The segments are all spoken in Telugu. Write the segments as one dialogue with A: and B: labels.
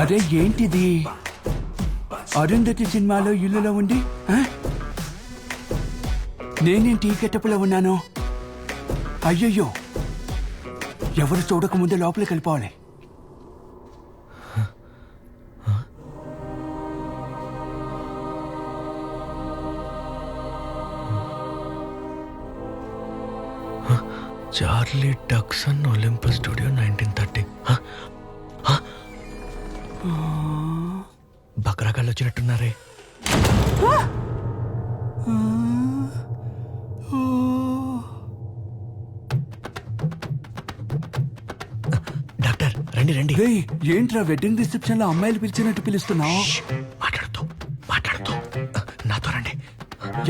A: అరే ఏంటిది? అరుంధతి సినిమాలో ఇల్లులో ఉండి నేనేంటి ఈ గెటప్లో ఉన్నాను? అయ్యయ్యో, ఎవరు చూడకముందే లోపలికి వెళ్ళిపోవాలి.
B: Charlie Dixon Olympus studio 1930. బకరాగాళ్ళు వచ్చినట్టున్నారే. డాక్టర్ రండి రండి.
A: ఏంట్రా వెడ్డింగ్ రిసెప్షన్ లో అమ్మాయిలు పిలిచినట్టు పిలుస్తున్నావు?
B: మాట్లాడుతూ నాతో రండి.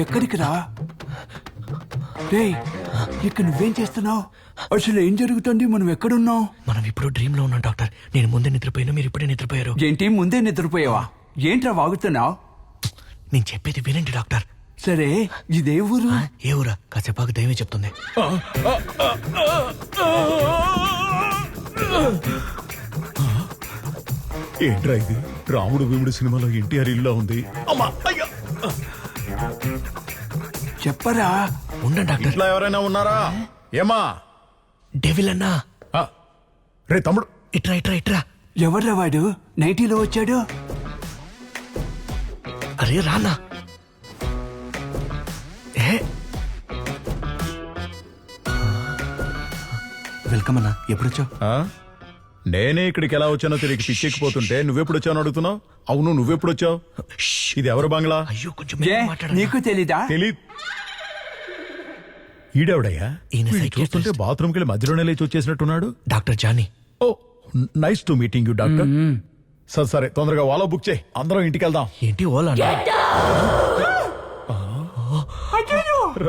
A: ఎక్కడికి రా? ఇక్కడ నువ్వేం చేస్తున్నావు? అసలు ఏం జరుగుతుంది? మనం ఎక్కడున్నావు?
B: మనం ఇప్పుడు డ్రీమ్ లో ఉన్నాం డాక్టర్. నేను ముందే నిద్రపోయినా, మీరు ఇప్పుడే నిద్రపోయారు.
A: ఏంటి ముందే నిద్రపోయావా? ఏంట్రా వాగుతున్నావు?
B: నేను చెప్పేది వినండి డాక్టర్.
A: సరే, ఇదే ఊరు?
B: ఏ ఊరా? కాసేపాకు దైవే చెప్తుంది.
C: ఏంట్రా ఇది? రాముడు భీముడు సినిమాలో ఎన్టీఆర్ ఇల్లు ఉంది.
A: చెప్పరా.
B: ఉండండి డాక్టర్.
C: ఇట్లా ఎవరైనా ఉన్నారా? ఏమా
B: డెవిల్ అన్నా.
C: రే తమ్ముడు,
B: ఇట్రా ఇట్రా ఇట్రా.
A: ఎవర్రా వాడు? నైటీలో వచ్చాడు.
B: అరే రానా. వెల్కమ్ అన్నా. ఎప్పుడొచ్చావు?
C: నేనే ఇక్కడికి ఎలా వచ్చానో తిరిగి పిచ్చెక్కిపోతుంటే నువ్వెప్పుడు వచ్చావు అడుగుతున్నావు. అవును, నువ్వెప్పుడు వచ్చావు? ఇది ఎవరు బంగ్లా?
B: అయ్యో కొంచెం
A: నీకు తెలీదా?
C: తెలీదు. ఈడెవడయ్యా? చూస్తుంటే బాత్రూమ్కి వెళ్ళి మధ్యలోనే లేచి వచ్చేసినట్టున్నాడు.
B: Doctor Johnny.
C: Oh, nice to meeting you doctor. సరే తొందరగా ఓలా బుక్ చేయి, అందరం ఇంటికి వెళ్దాం.
B: ఏంటి ఓలా?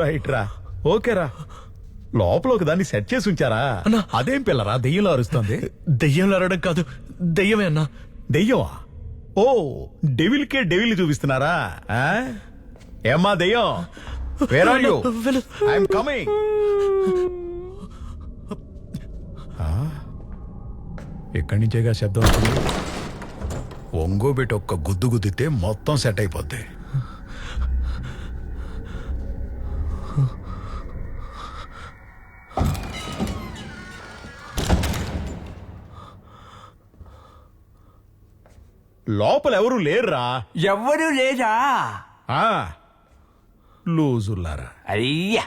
C: రైట్ రా, ఓకే రా. లోపల ఒక దాన్ని సెట్ చేసి ఉంచారా? అదేం పిల్లరా దెయ్యంలో అరుస్తుంది?
B: దెయ్యంలో అరవడం కాదు, దెయ్యమే అన్నా.
C: దెయ్యమా? ఓ, డెవిల్కే డెవిల్ చూపిస్తున్నారా? ఏమ్మా దెయ్యం, where are you? I'm coming. ఎక్కడి నుంచేగా శబ్దం వస్తుంది? ఒంగోబెట్టి ఒక్క గుద్దు గుద్దితే మొత్తం సెట్ అయిపోద్ది. లోపల ఎవరు లేరురా?
A: ఎవరు లేదా?
C: లూజుల్లారా.
A: అయ్యా,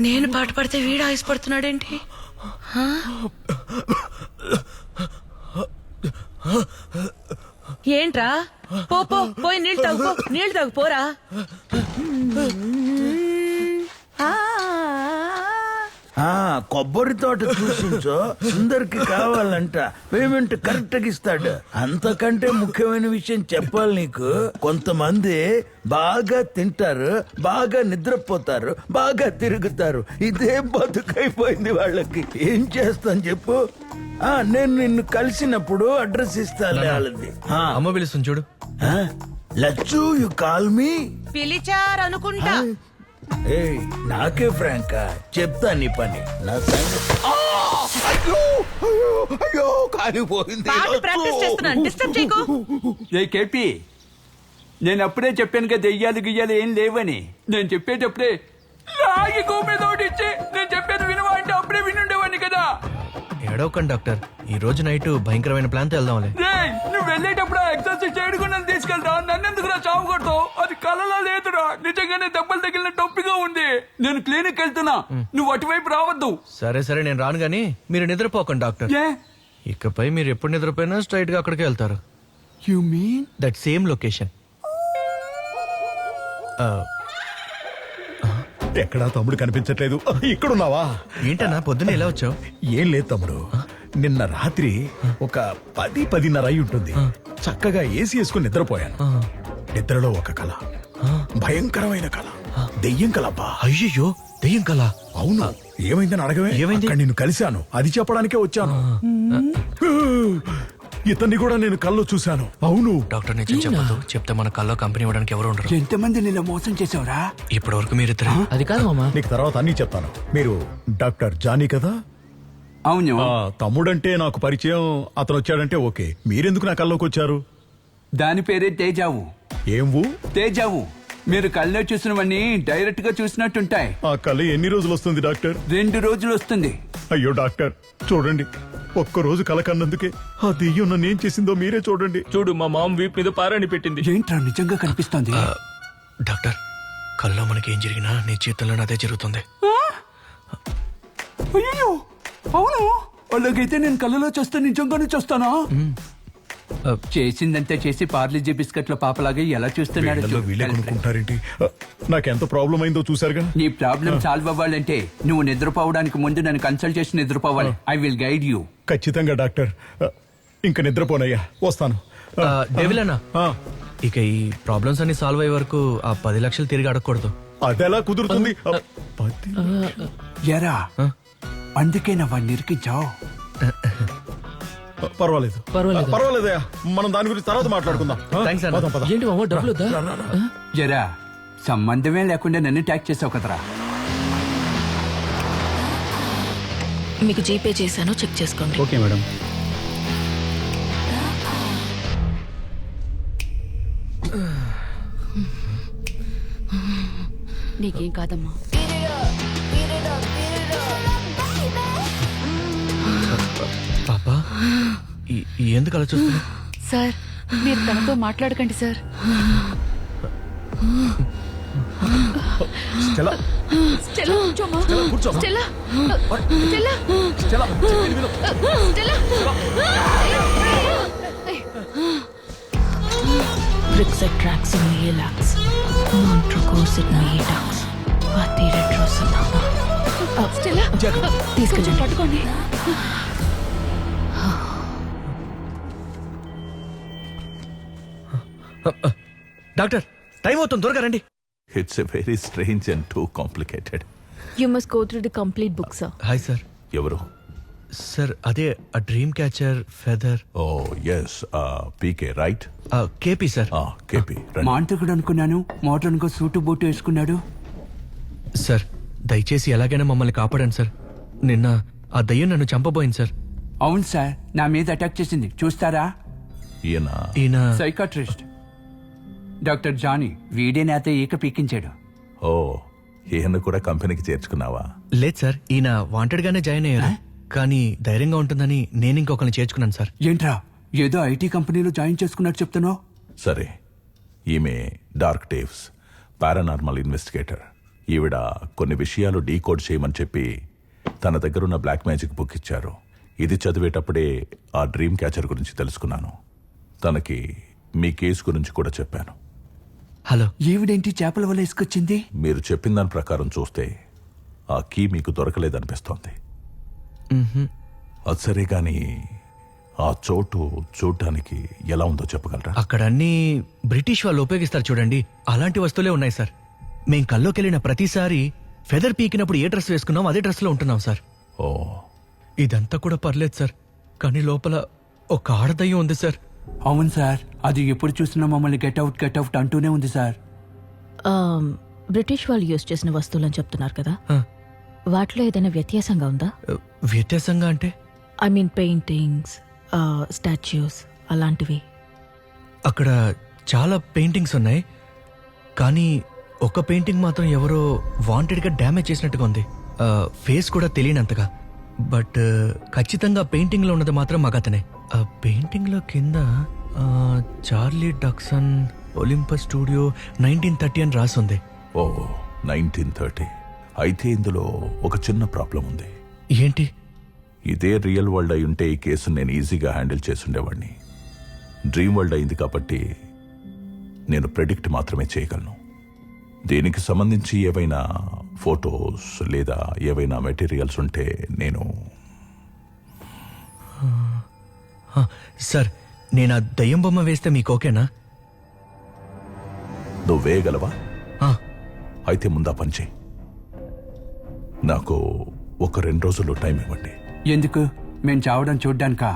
D: నేను పాట పడితే వీడు ఆయుష్పడుతున్నాడేంటి? ఏంట్రా? పోయి నీళ్ళు తాగు పోరా.
E: కొబ్బరి తోట చూసించో సుందర్కి కావాలంట, పేమెంట్ కరెక్ట్ గా ఇస్తాడు. అంతకంటే ముఖ్యమైన విషయం చెప్పాలి నీకు. కొంతమంది బాగా తింటారు, బాగా నిద్రపోతారు, బాగా తిరుగుతారు. ఇదే బతుకైపోయింది వాళ్ళకి. ఏం చేస్తాను చెప్పు? నేను నిన్ను కలిసినప్పుడు అడ్రస్ ఇస్తాను వాళ్ళది.
B: అమ్మ పిలుస్తుంది చూడు.
E: Lachu, you call me.
D: పిలిచారనుకుంటా.
E: ఏయ్ నాకే ఫ్రాంకా చెప్తా నీ పని నా సంగతి అయ్యో కాలిపోయింది
D: పాట ప్రాక్టీస్ చేస్తున్నాను డిస్టర్బ్ చేయకు.
F: ఏ కేపీ నేను అప్పుడే చెప్పాను కదా దెయ్యాలు గియ్యాలు ఏం లేవని. నేను చెప్పేటప్పుడే లాగి కూపెదోడిచ్చి నేను చెప్పేది వినవా అంటే అప్పుడే వినుండేవాడిని కదా.
B: ఏడవకండి డాక్టర్, ఈ రోజు నైట్ భయంకరమైన ప్లాన్తో వెళ్దాంలే.
F: రేయ్ నువ్వు వెళ్ళేటప్పుడు ఎక్సర్సైజ్ చేయడం నన్ను తీసుకెళ్తా, నన్నెందుకురా చావు కొడతావు? అది కలలో లేదురా, నిజంగానే దెబ్బలు తగిలిన టొప్పిగా ఉంది. నేను క్లినిక్ వెళ్తున్నా, నువ్వు అటువైపు రావద్దు.
B: సరే సరే నేను రాను గానీ మీరు నిద్రపోకండి డాక్టర్.
F: ఏ
B: ఇకపై మీరు ఎప్పుడు నిద్రపోయినా స్ట్రైట్ గా అక్కడికే వెళ్తారు.
F: You mean
B: that same location.
C: ఎక్కడా తమ్ముడు కనిపించట్లేదు. ఇక్కడున్నావా?
B: ఏంటన్నా పొద్దున్న ఎలా వచ్చావు?
C: ఏం లేదు తమ్ముడు, నిన్న రాత్రి ఒక 10-10:30 అయి ఉంటుంది. చక్కగా ఏసీ వేసుకుని నిద్రపోయాను. నిద్రలో ఒక కళ, భయంకరమైన కళ, దెయ్యం కలబ్బా.
B: అయ్యయ్యో దెయ్యం కల.
C: అవును, ఏమైందని అడగవే.
B: ఏమైంది?
C: అక్కడ నిన్ను కలిశాను, అది చెప్పడానికే వచ్చాను. ఇతన్ని కూడా నేను కల్లో చూశాను. అవును
B: డాక్టర్ నిజం చెప్పదు, చెప్తే మన కల్లో కంపెనీ ఇవ్వడానికి ఎవరు ఉండరు.
A: ఎంతమంది నిన్న మోసం చేసావురా?
B: ఇప్పటి వరకు మీరిద్దరు.
G: అది కాదు మామా.
C: నీకు తర్వాత అన్ని చెప్తాను. మీరు డాక్టర్ జానీ కదా?
F: అవును,
C: తమ్ముడంటే నాకు పరిచయం, అతను వచ్చాడంటే ఓకే. మీరెందుకు నా కల్లోకి వచ్చారు?
F: దాని పేరే తేజావు.
C: ఏం ఊ?
F: తేజావు మీరు కళ్ళలో చూసినవన్నీ డైరెక్ట్ గా చూసినట్టుంటాయి.
C: ఆ కళ ఎన్ని రోజులు వస్తుంది డాక్టర్?
F: 2 రోజులు వస్తుంది.
C: అయ్యో డాక్టర్ చూడండి, ఒక్కరోజు కల కన్నందుకే ఆ దెయ్యం నన్ను ఏం చేసిందో మీరే చూడండి.
G: చూడు మా మామ వీపు మీద పారాని పెట్టింది.
A: ఏంట్రా నిజంగా కనిపిస్తోంది?
B: డాక్టర్ కల్లో మనకి ఏం జరిగినా నీ చేతుల్లో అదే జరుగుతుంది.
F: అయ్యో అవును, అలాగైతే నేను కళ్ళలో చూస్తే నిజంగానే చూస్తానా? చేసిందంతా చేసి పార్లీజీ బిస్కెట్ల పాపలాగా ఎలా చూస్తున్నాడు
C: వీళ్ళలో
F: చూడు.
C: వీళ్ళే కొనుక్కుంటారేంటి? నాకెంత ప్రాబ్లం అయిందో చూసారుగా.
F: నీ ప్రాబ్లం సాల్వ్ అవ్వాలంటే నువ్వు నిద్రపోవడానికి ముందు నన్ను కన్సల్ట్ చేసి నిద్రపోవాలి. I will guide you.
C: ఖచ్చితంగా డాక్టర్. ఇంకా నిద్రపోనయ్యా, వస్తాను.
B: డెవిల్ అన్నా,
C: ఆ,
B: ఇక ఈ ప్రాబ్లమ్స్ అన్ని సాల్వ్ అయ్యే వరకు ఆ 10 లక్షలు తిరిగి అడగకూడదు.
C: అదెలా కుదురుతుంది?
A: ఎరా అందుకే నా వాడిని ఇరికించావు.
C: పర్వాలేదు పర్వాలేదయ్యా, మనం దాని గురించి తర్వాత మాట్లాడుకుందాం.
B: థాంక్స్ అన్న.
C: పదం, పదం.
G: ఏంటి మామ డబ్బులు వద్దా?
F: జరా సంబంధమే లేకుండా నన్ను ట్యాక్ చేసావు కదరా.
D: మీకు జీపే చేశాను, చెక్ చేసుకోండి.
G: Okay madam.
H: నీకేం కాదమ్మా.
B: పాపా ఎందుకు అలా చూస్తున్నా?
H: సార్ మీరు తనతో మాట్లాడకండి సార్.
C: స్టెల్లా,
H: స్టెల్లా కూర్చోమ్మా.
C: కూర్చో.
H: Stella Stella
C: Stella,
H: Stella
D: Brixatraxin Relax, Montrocosid Detox, Patiretrosinana.
H: Stella తీసుకొచ్చి పట్టుకోండి.
B: డాక్టర్ టైం అవుతుంది, త్వరగా రండి.
I: It's a very strange and too complicated.
H: You must go through the complete book, sir.
B: Hi sir.
I: ఎవరు?
B: సార్ అదే ఆ డ్రీమ్ క్యాచర్ ఫెదర్.
I: ఓ ఎస్, పీకే రైట్?
B: KP sir.
I: కేపీ.
F: మాంతకుడు అనుకున్నాను, మోడర్న్ గా సూటు బూటు వేసుకున్నాడు.
B: సార్ దయచేసి ఎలాగైనా మమ్మల్ని కాపాడండి సార్. నిన్న ఆ దయ్యం నన్ను చంపబోయింది సార్.
F: అవును సార్, నా మీద అటాక్ చేసింది. చూస్తారా?
B: ఈయన
F: సైకాట్రిస్ట్ డాక్టర్ జానీ. వీడే నాతో ఈక పీకించాడు.
I: ఓ, ఈయన కూడా కంపెనీకి చేర్చుకున్నావా?
B: లేదు సార్, ఈయన వాంటెడ్ గానే జాయిన్ అయ్యారు, కానీ ధైర్యంగా ఉంటుందని నేను ఇంకొకరిని చేర్చుకున్నాను సార్.
F: ఏంట్రా ఏదో ఐటీ కంపెనీలో జాయిన్ చేసుకున్నట్టు చెప్తున్నావు?
I: సరే, ఈమె డార్క్ టేవ్స్ పారానార్మల్ ఇన్వెస్టిగేటర్. ఈవిడ కొన్ని విషయాలు డీకోడ్ చేయమని చెప్పి తన దగ్గరున్న బ్లాక్ మ్యాజిక్ బుక్ ఇచ్చారు. ఇది చదివేటప్పుడే ఆ డ్రీమ్ క్యాచర్ గురించి తెలుసుకున్నాను. తనకి మీ కేసు గురించి కూడా చెప్పాను.
B: హలో,
F: ఈవిడేంటి చేపల వల్ల ఇసుకొచ్చింది?
I: మీరు చెప్పిన దాని ప్రకారం చూస్తే ఆ కీ మీకు దొరకలేదనిపిస్తోంది. అది సరే, కానీ ఆ చోటు చూడటానికి ఎలా ఉందో చెప్పగలరా?
B: అక్కడ అన్ని బ్రిటిష్ వాళ్ళు ఉపయోగిస్తారు చూడండి, అలాంటి వస్తువులే ఉన్నాయి సార్. మేం కల్లోకి వెళ్ళిన ప్రతిసారి ఫెదర్ పీకినప్పుడు ఏ డ్రెస్ వేసుకున్నాం అదే డ్రెస్ లో ఉంటున్నాం సార్.
I: ఓ,
B: ఇదంతా కూడా పర్లేదు సార్, కానీ లోపల ఒక ఆడదయ్యం ఉంది సార్.
F: అవును సార్, అది ఎప్పుడు చూసినా మమ్మల్ని గెట్ అవుట్ అంటూనే ఉంది సార్.
H: బ్రిటిష్ వాళ్ళు యూజ్ చేసిన వస్తువులని చెప్తున్నారు కదా
B: ఆ,
H: వాటిలో ఏదైనా వ్యత్యాసంగా ఉందా?
B: వ్యత్యాసంగా అంటే
H: ఐ మీన్ పెయింటింగ్స్, స్టాచ్యూస్ అలాంటివి.
B: అక్కడ చాలా పెయింటింగ్స్ ఉన్నాయి, కానీ ఒక పెయింటింగ్ మాత్రం ఎవరో వాంటెడ్గా డ్యామేజ్ చేసినట్టుగా ఉంది. ఫేస్ కూడా తెలియనంతగా. బట్ ఖచ్చితంగా పెయింటింగ్లో ఉన్నది మాత్రం మగతనే. ఆ పెయింటింగ్లో కింద చార్లీ డక్సన్ ఒలింపస్ స్టూడియో 1930 అని రాసుంది.
I: ఓ 1930. అయితే ఇందులో ఒక చిన్న ప్రాబ్లం ఉంది.
B: ఏంటి?
I: ఇదే రియల్ వరల్డ్ అయి ఉంటే ఈ కేసును నేను ఈజీగా హ్యాండిల్ చేసుండేవాడిని. డ్రీమ్ వరల్డ్ అయింది కాబట్టి నేను ప్రెడిక్ట్ మాత్రమే చేయగలను. దీనికి సంబంధించి ఏవైనా ఫొటోస్ లేదా ఏవైనా మెటీరియల్స్ ఉంటే నేను
B: సార్, నేను ఆ దయ్యం బొమ్మ వేస్తే మీకు ఓకేనా?
I: నువ్వు వేయగలవా?
B: ఆ,
I: అయితే ముందా పని చేయి. నాకు ఒక 2 రోజులు టైం ఇవ్వండి.
F: ఎందుకు? మేం చావడం చూడ్డానికా?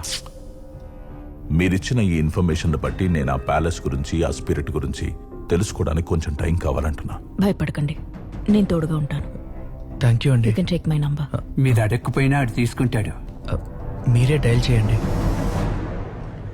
I: మీరిచ్చిన ఈ ఇన్ఫర్మేషన్ బట్టి నేను ఆ ప్యాలెస్ గురించి ఆ స్పిరిట్ గురించి తెలుసుకోవడానికి కొంచెం టైం కావాలంటున్నా.
H: భయపడకండి, నేను తోడుగా ఉంటాను.
B: థ్యాంక్ యూ అండి.
H: You can take my number.
F: మీరు అడగకపోయినా ఆడు తీసుకుంటాడు.
B: మీరే డయల్ చేయండి.